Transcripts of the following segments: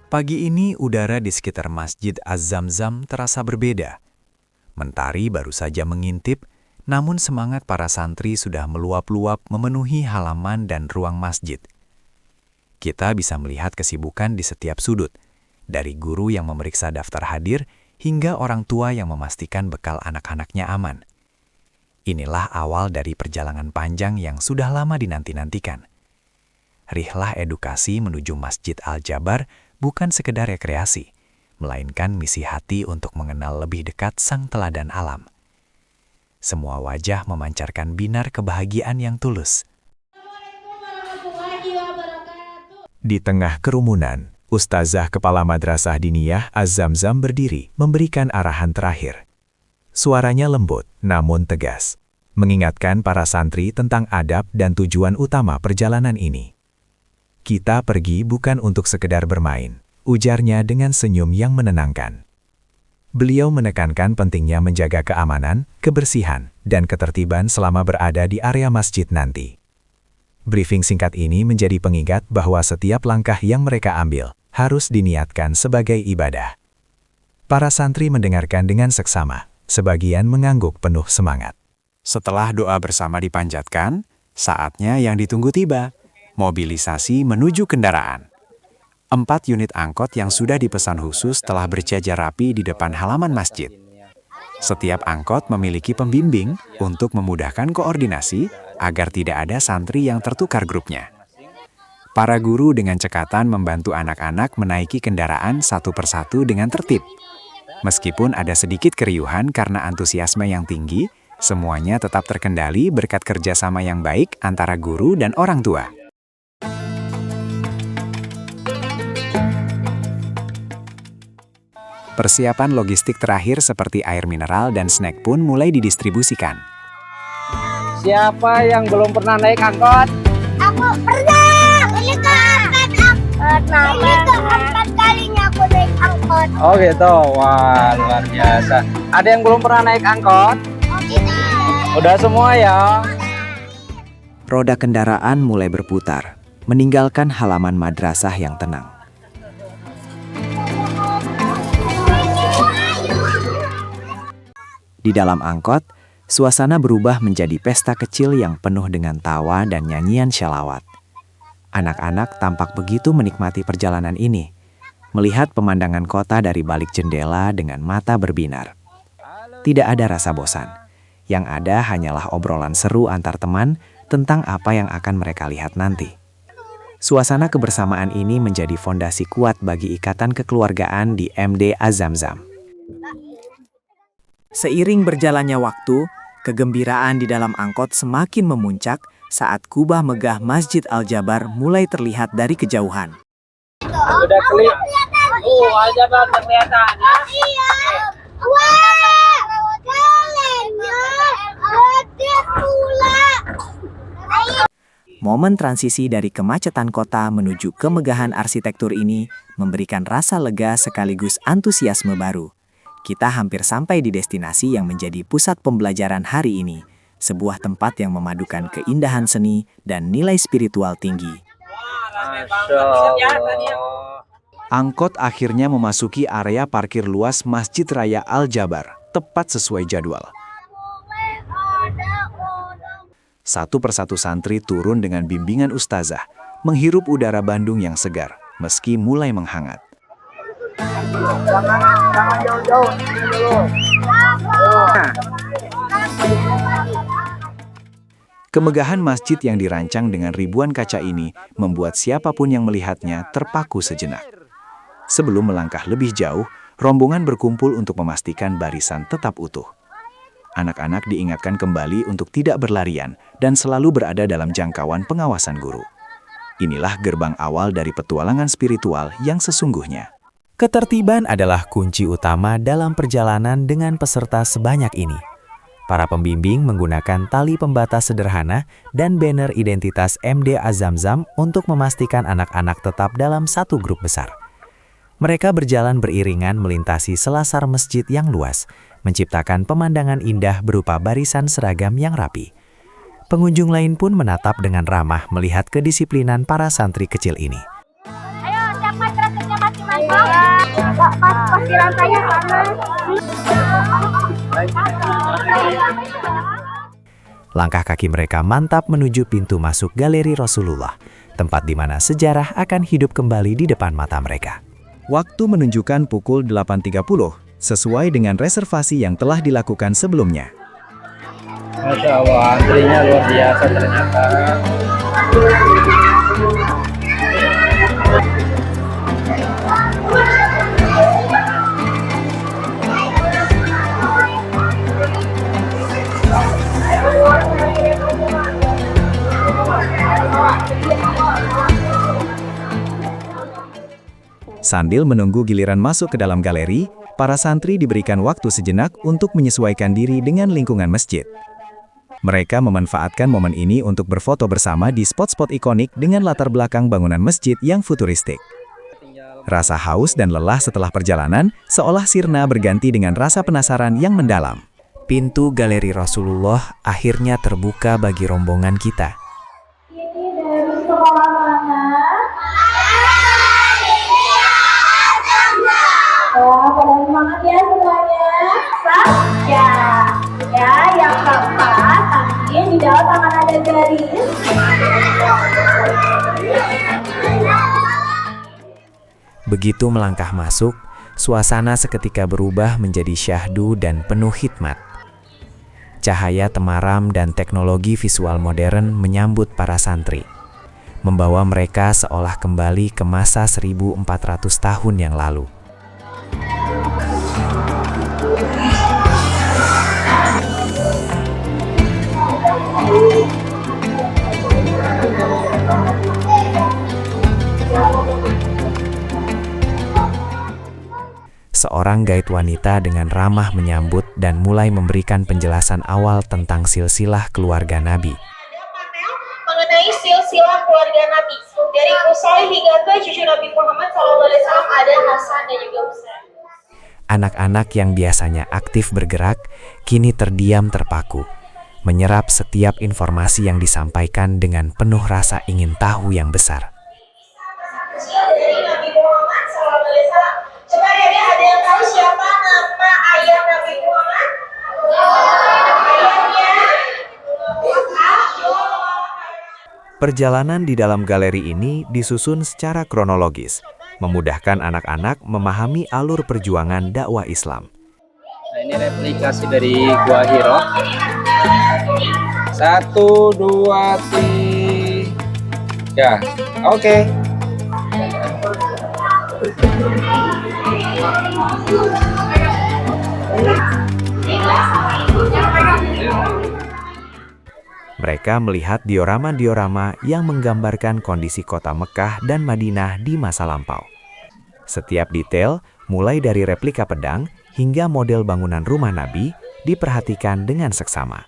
Pagi ini udara di sekitar Masjid Az-Zamzam terasa berbeda. Mentari baru saja mengintip, namun semangat para santri sudah meluap-luap memenuhi halaman dan ruang masjid. Kita bisa melihat kesibukan di setiap sudut, dari guru yang memeriksa daftar hadir hingga orang tua yang memastikan bekal anak-anaknya aman. Inilah awal dari perjalanan panjang yang sudah lama dinanti-nantikan. Rihlah edukasi menuju Masjid Al-Jabar bukan sekedar rekreasi, melainkan misi hati untuk mengenal lebih dekat sang teladan alam. Semua wajah memancarkan binar kebahagiaan yang tulus. Di tengah kerumunan, Ustazah Kepala Madrasah Diniyah Az-Zamzam berdiri memberikan arahan terakhir. Suaranya lembut namun tegas, mengingatkan para santri tentang adab dan tujuan utama perjalanan ini. Kita pergi bukan untuk sekedar bermain, ujarnya dengan senyum yang menenangkan. Beliau menekankan pentingnya menjaga keamanan, kebersihan, dan ketertiban selama berada di area masjid nanti. Briefing singkat ini menjadi pengingat bahwa setiap langkah yang mereka ambil harus diniatkan sebagai ibadah. Para santri mendengarkan dengan seksama, sebagian mengangguk penuh semangat. Setelah doa bersama dipanjatkan, saatnya yang ditunggu tiba. Mobilisasi menuju kendaraan. 4 unit angkot yang sudah dipesan khusus telah berjajar rapi di depan halaman masjid. Setiap angkot memiliki pembimbing untuk memudahkan koordinasi agar tidak ada santri yang tertukar grupnya. Para guru dengan cekatan membantu anak-anak menaiki kendaraan satu persatu dengan tertib. Meskipun ada sedikit keriuhan karena antusiasme yang tinggi, semuanya tetap terkendali berkat kerjasama yang baik antara guru dan orang tua. Persiapan logistik terakhir seperti air mineral dan snack pun mulai didistribusikan. Siapa yang belum pernah naik angkot? Aku pernah. Ini keempat kalinya aku naik angkot. Oh gitu, wah luar biasa. Ada yang belum pernah naik angkot? Oh tidak. Udah semua ya? Roda kendaraan mulai berputar, meninggalkan halaman madrasah yang tenang. Di dalam angkot, suasana berubah menjadi pesta kecil yang penuh dengan tawa dan nyanyian syalawat. Anak-anak tampak begitu menikmati perjalanan ini, melihat pemandangan kota dari balik jendela dengan mata berbinar. Tidak ada rasa bosan, yang ada hanyalah obrolan seru antar teman tentang apa yang akan mereka lihat nanti. Suasana kebersamaan ini menjadi fondasi kuat bagi ikatan kekeluargaan di MD Az-Zamzam. Seiring berjalannya waktu, kegembiraan di dalam angkot semakin memuncak saat kubah megah Masjid Al-Jabar mulai terlihat dari kejauhan. Udah kelihatan. Al-Jabar kelihatan ya? Iya. Wah, jalannya ada pula. Momen transisi dari kemacetan kota menuju kemegahan arsitektur ini memberikan rasa lega sekaligus antusiasme baru. Kita hampir sampai di destinasi yang menjadi pusat pembelajaran hari ini, sebuah tempat yang memadukan keindahan seni dan nilai spiritual tinggi. Masya Allah. Angkot akhirnya memasuki area parkir luas Masjid Raya Al-Jabar, tepat sesuai jadwal. Satu persatu santri turun dengan bimbingan ustazah, menghirup udara Bandung yang segar, meski mulai menghangat. Jangan jauh-jauh dulu. Kemegahan masjid yang dirancang dengan ribuan kaca ini membuat siapapun yang melihatnya terpaku sejenak. Sebelum melangkah lebih jauh, rombongan berkumpul untuk memastikan barisan tetap utuh. Anak-anak diingatkan kembali untuk tidak berlarian dan selalu berada dalam jangkauan pengawasan guru. Inilah gerbang awal dari petualangan spiritual yang sesungguhnya. Ketertiban adalah kunci utama dalam perjalanan dengan peserta sebanyak ini. Para pembimbing menggunakan tali pembatas sederhana dan banner identitas MD Az-Zamzam untuk memastikan anak-anak tetap dalam satu grup besar. Mereka berjalan beriringan melintasi selasar masjid yang luas, menciptakan pemandangan indah berupa barisan seragam yang rapi. Pengunjung lain pun menatap dengan ramah melihat kedisiplinan para santri kecil ini. Ayo, siapa terakhirnya masing-masing? Pasti rantainya panas. Langkah kaki mereka mantap menuju pintu masuk galeri Rasulullah, tempat di mana sejarah akan hidup kembali di depan mata mereka. Waktu menunjukkan pukul 8.30, sesuai dengan reservasi yang telah dilakukan sebelumnya. Masya Allah, antrinya luar biasa ternyata. Sambil menunggu giliran masuk ke dalam galeri, para santri diberikan waktu sejenak untuk menyesuaikan diri dengan lingkungan masjid. Mereka memanfaatkan momen ini untuk berfoto bersama di spot-spot ikonik dengan latar belakang bangunan masjid yang futuristik. Rasa haus dan lelah setelah perjalanan seolah sirna berganti dengan rasa penasaran yang mendalam. Pintu galeri Rasulullah akhirnya terbuka bagi rombongan kita. Ini dari sekolah mana? Wah, pada semangat ya semuanya. Ya, yang keempat, tangan di dalam tangan ada garis. Begitu melangkah masuk, suasana seketika berubah menjadi syahdu dan penuh hikmat. Cahaya temaram dan teknologi visual modern menyambut para santri, membawa mereka seolah kembali ke masa 1400 tahun yang lalu. Seorang guide wanita dengan ramah menyambut dan mulai memberikan penjelasan awal tentang silsilah keluarga Nabi. Mengenai silsilah keluarga Nabi, dari Qusay hingga ke cucu Nabi Muhammad SAW ada Hasan dan juga Husain. Anak-anak yang biasanya aktif bergerak, kini terdiam terpaku, menyerap setiap informasi yang disampaikan dengan penuh rasa ingin tahu yang besar. Dari Nabi Muhammad SAW. Coba ada yang tahu siapa nama ayah Nabi Muhammad? Ayahnya Abdullah. Perjalanan di dalam galeri ini disusun secara kronologis, memudahkan anak-anak memahami alur perjuangan dakwah Islam. Nah, ini replikasi dari Gua Hiro. 1, 2, 3. Oke. Mereka melihat diorama-diorama yang menggambarkan kondisi kota Mekah dan Madinah di masa lampau. Setiap detail, mulai dari replika pedang hingga model bangunan rumah Nabi, diperhatikan dengan seksama.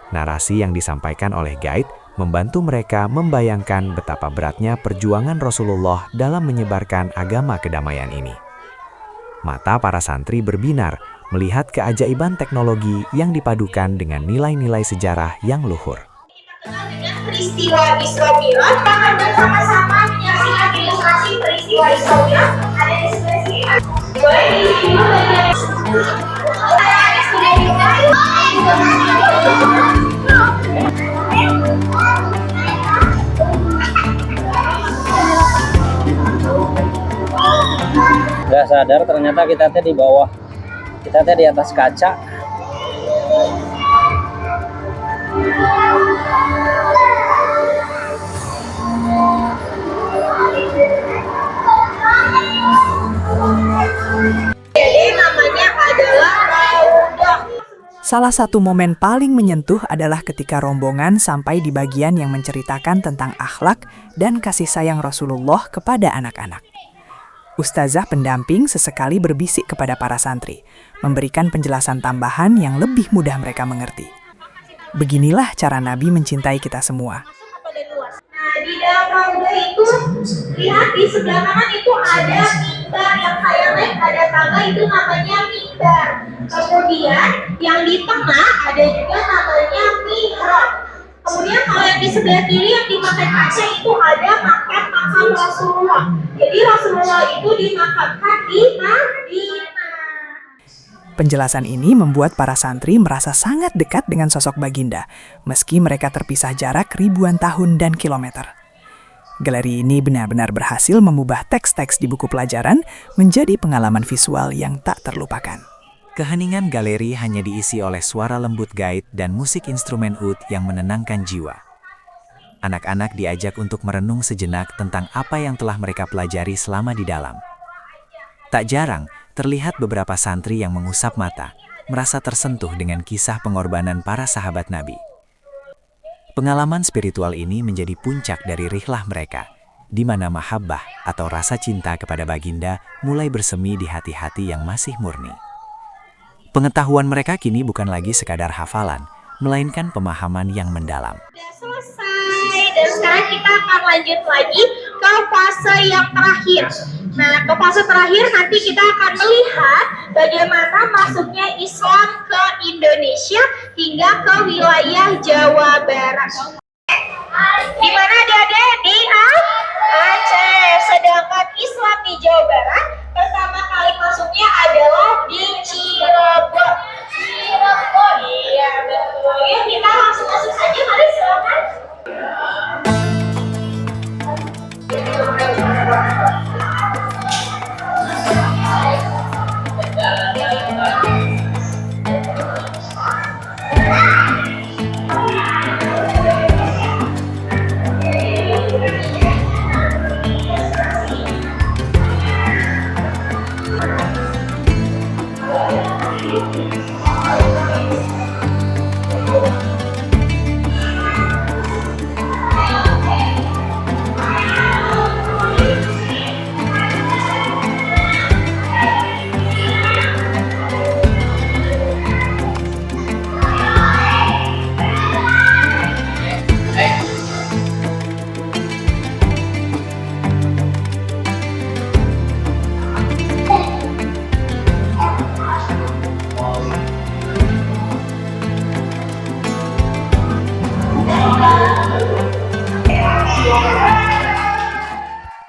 Narasi yang disampaikan oleh guide membantu mereka membayangkan betapa beratnya perjuangan Rasulullah dalam menyebarkan agama kedamaian ini. Mata para santri berbinar melihat keajaiban teknologi yang dipadukan dengan nilai-nilai sejarah yang luhur. Dengan peristiwa Isra Mi'raj, akan bersama-sama menyaksikan ilustrasi peristiwa Isra Mi'raj ada di sebelah sini. Boleh diisi dulu bagian sudah dimulai. Nggak sadar ternyata kita teh di bawah, kita teh di atas kaca. Jadi namanya adalah Raudah. Salah satu momen paling menyentuh adalah ketika rombongan sampai di bagian yang menceritakan tentang akhlak dan kasih sayang Rasulullah kepada anak-anak. Ustazah pendamping sesekali berbisik kepada para santri, memberikan penjelasan tambahan yang lebih mudah mereka mengerti. Beginilah cara Nabi mencintai kita semua. Nah, di dalam Raudah itu, lihat di sebelah kanan itu ada mimbar yang saya lihat ada tangga itu namanya mimbar. Kemudian yang di tengah ada juga namanya mihrab. Kemudian kalau yang di sebelah kiri yang dimakan kaca itu ada makam Rasulullah. Jadi Rasulullah itu dimakamkan di Madinah. Penjelasan ini membuat para santri merasa sangat dekat dengan sosok Baginda, meski mereka terpisah jarak ribuan tahun dan kilometer. Galeri ini benar-benar berhasil mengubah teks-teks di buku pelajaran menjadi pengalaman visual yang tak terlupakan. Keheningan galeri hanya diisi oleh suara lembut gaib dan musik instrumen oud yang menenangkan jiwa. Anak-anak diajak untuk merenung sejenak tentang apa yang telah mereka pelajari selama di dalam. Tak jarang, terlihat beberapa santri yang mengusap mata, merasa tersentuh dengan kisah pengorbanan para sahabat Nabi. Pengalaman spiritual ini menjadi puncak dari rihlah mereka, di mana mahabbah atau rasa cinta kepada Baginda mulai bersemi di hati-hati yang masih murni. Pengetahuan mereka kini bukan lagi sekadar hafalan, melainkan pemahaman yang mendalam. Sudah selesai, dan sekarang kita akan lanjut lagi ke fase yang terakhir. Nah, ke fase terakhir nanti kita akan melihat bagaimana masuknya Islam ke Indonesia hingga ke wilayah Jawa Barat. Di mana adik-adik? Di Aceh. Sedangkan Islam di Jawa Barat pertama kali masuknya adalah di Cirebon. Iya, betul. Yuk kita langsung masuk saja, mari silakan.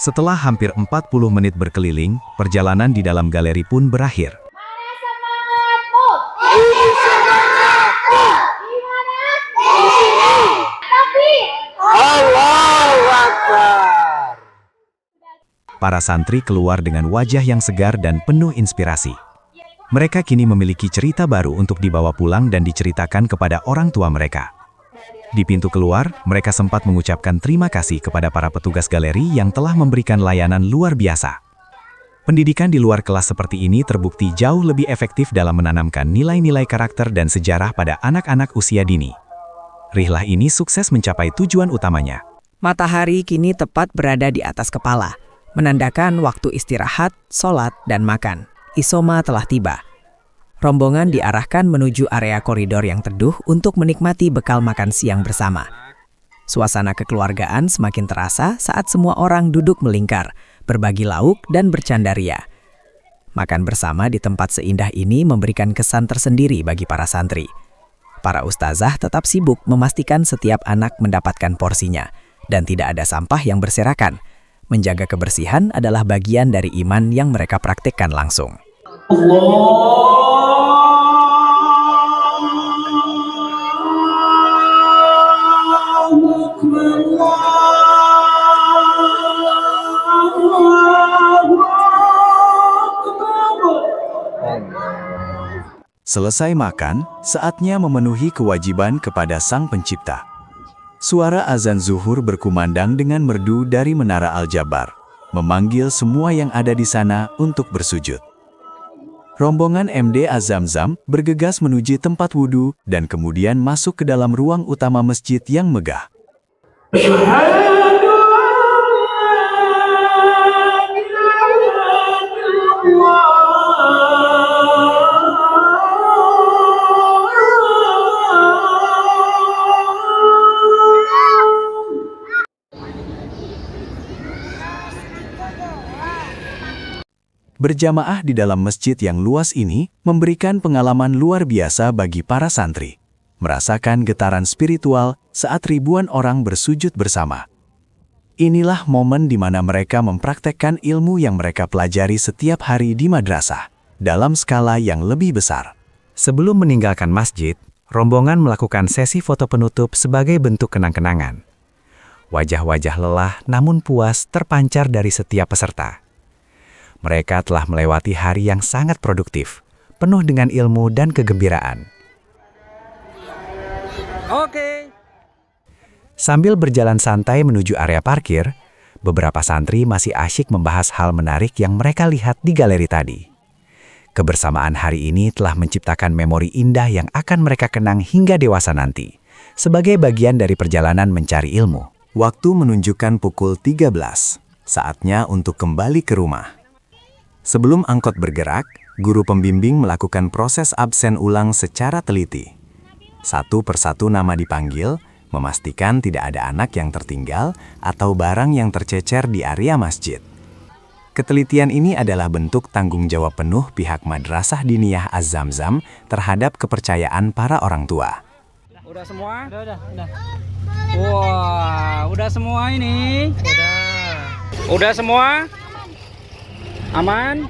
Setelah hampir 40 menit berkeliling, perjalanan di dalam galeri pun berakhir. Mana semangatmu? Ini semangatku. Di mana? Di sini. Tapi Allahu Akbar. Para santri keluar dengan wajah yang segar dan penuh inspirasi. Mereka kini memiliki cerita baru untuk dibawa pulang dan diceritakan kepada orang tua mereka. Di pintu keluar, mereka sempat mengucapkan terima kasih kepada para petugas galeri yang telah memberikan layanan luar biasa. Pendidikan di luar kelas seperti ini terbukti jauh lebih efektif dalam menanamkan nilai-nilai karakter dan sejarah pada anak-anak usia dini. Rihlah ini sukses mencapai tujuan utamanya. Matahari kini tepat berada di atas kepala, menandakan waktu istirahat, sholat, dan makan. Isoma telah tiba. Rombongan diarahkan menuju area koridor yang teduh untuk menikmati bekal makan siang bersama. Suasana kekeluargaan semakin terasa saat semua orang duduk melingkar, berbagi lauk dan bercandaria. Makan bersama di tempat seindah ini memberikan kesan tersendiri bagi para santri. Para ustazah tetap sibuk memastikan setiap anak mendapatkan porsinya, dan tidak ada sampah yang berserakan. Menjaga kebersihan adalah bagian dari iman yang mereka praktikkan langsung. Selesai makan, saatnya memenuhi kewajiban kepada Sang Pencipta. Suara azan zuhur berkumandang dengan merdu dari Menara Al-Jabar, memanggil semua yang ada di sana untuk bersujud. Rombongan MD Az-Zamzam bergegas menuju tempat wudhu dan kemudian masuk ke dalam ruang utama masjid yang megah. Berjamaah di dalam masjid yang luas ini memberikan pengalaman luar biasa bagi para santri. merasakan getaran spiritual saat ribuan orang bersujud bersama. Inilah momen di mana mereka mempraktekkan ilmu yang mereka pelajari setiap hari di madrasah, dalam skala yang lebih besar. Sebelum meninggalkan masjid, rombongan melakukan sesi foto penutup sebagai bentuk kenang-kenangan. Wajah-wajah lelah namun puas terpancar dari setiap peserta. Mereka telah melewati hari yang sangat produktif, penuh dengan ilmu dan kegembiraan. Oke. Sambil berjalan santai menuju area parkir, beberapa santri masih asyik membahas hal menarik yang mereka lihat di galeri tadi. Kebersamaan hari ini telah menciptakan memori indah yang akan mereka kenang hingga dewasa nanti, sebagai bagian dari perjalanan mencari ilmu. Waktu menunjukkan pukul 13, saatnya untuk kembali ke rumah. Sebelum angkot bergerak, guru pembimbing melakukan proses absen ulang secara teliti. Satu persatu nama dipanggil, memastikan tidak ada anak yang tertinggal atau barang yang tercecer di area masjid. Ketelitian ini adalah bentuk tanggung jawab penuh pihak Madrasah Diniyah Az-Zamzam terhadap kepercayaan para orang tua. Udah semua? Udah. Wah, udah semua ini? Udah semua? Aman?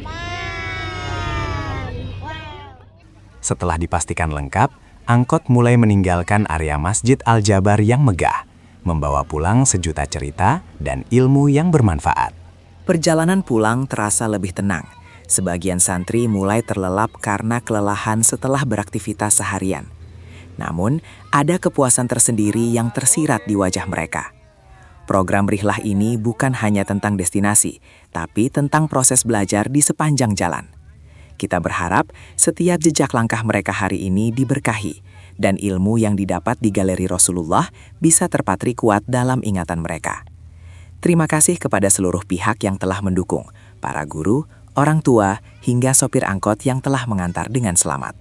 Setelah dipastikan lengkap, angkot mulai meninggalkan area Masjid Al-Jabar yang megah, membawa pulang sejuta cerita dan ilmu yang bermanfaat. Perjalanan pulang terasa lebih tenang. Sebagian santri mulai terlelap karena kelelahan setelah beraktivitas seharian. Namun, ada kepuasan tersendiri yang tersirat di wajah mereka. Program Rihlah ini bukan hanya tentang destinasi, tapi tentang proses belajar di sepanjang jalan. Kita berharap setiap jejak langkah mereka hari ini diberkahi, dan ilmu yang didapat di Galeri Rasulullah bisa terpatri kuat dalam ingatan mereka. Terima kasih kepada seluruh pihak yang telah mendukung, para guru, orang tua, hingga sopir angkot yang telah mengantar dengan selamat.